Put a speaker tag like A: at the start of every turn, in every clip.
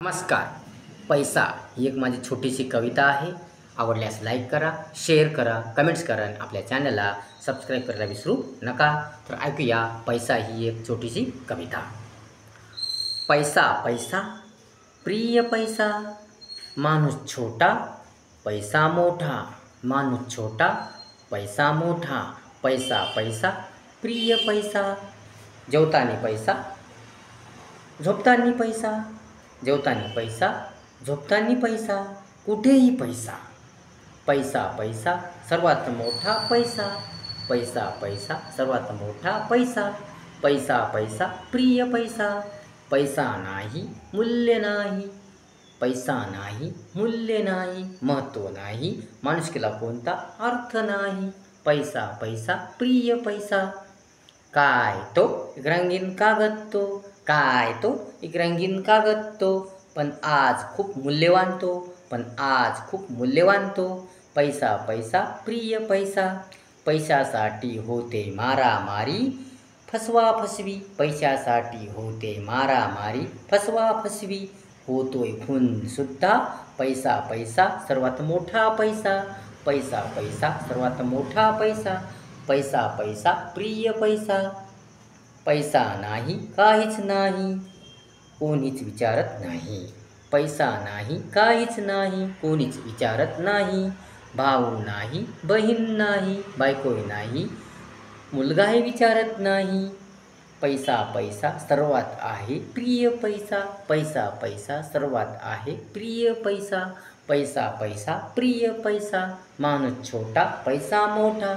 A: नमस्कार. पैसा ही एक माझी छोटीशी कविता आहे. आवडल्यास लाईक करा, शेअर करा, कमेंट्स करा आणि आपल्या चॅनलला सबस्क्राईब करायला विसरू नका. तर ऐकूया पैसा ही एक छोटीशी कविता. पैसा पैसा प्रिय पैसा, माणूस छोटा पैसा मोठा, माणूस छोटा पैसा मोठा. पैसा पैसा प्रिय पैसा, जेवताना पैसा, झोपताना पैसा, जेवताना पैसा, झोपताना पैसा, कुठेही पैसा. पैसा पैसा सर्वात मोठा पैसा, पैसा पैसा सर्वात मोठा पैसा. पैसा पैसा प्रिय पैसा, पैसा नाही मूल्य नाही, पैसा नाही मूल्य नाही, महत्त्व नाही, माणुसकीला कोणता अर्थ नाही. पैसा पैसा प्रिय पैसा. काय तो एक रंगीन कागद तो, काय तो एक रंगीन कागद तो, पण आज खूप मूल्यवान तो, पण आज खूप मूल्यवान तो. पैसा पैसा प्रिय पैसा. पैशासाठी होते मारामारी, फसवा फसवी, पैशासाठी होते मारामारी, फसवा फसवी, होतोय खूनसुद्धा. पैसा पैसा सर्वात मोठा पैसा, पैसा पैसा सर्वात मोठा पैसा. पैसा पैसा प्रिय पैसा. पैसा नाही काहीच नाही, कोणीच विचारत नाही. पैसा नाही काहीच नाही, कोणीच विचारत नाही. भाऊ नाही, बहीण नाही, बायको नाही, मुलगाही विचारत नाही. पैसा पैसा सर्वात आहे प्रिय पैसा, पैसा पैसा सर्वात आहे प्रिय पैसा. पैसा पैसा प्रिय पैसा, माणूस छोटा पैसा मोठा.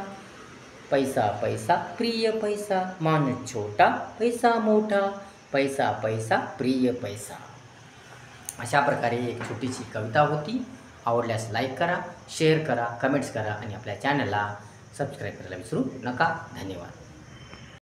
A: पैसा पैसा प्रिय पैसा, माणूस छोटा पैसा मोठा. पैसा पैसा प्रिय पैसा. अशा प्रकारे एक छोटीशी कविता होती. आवडल्यास लाईक करा, शेअर करा, कमेंट्स करा आणि आपल्या चॅनलला सबस्क्राईब करायला विसरू नका. धन्यवाद.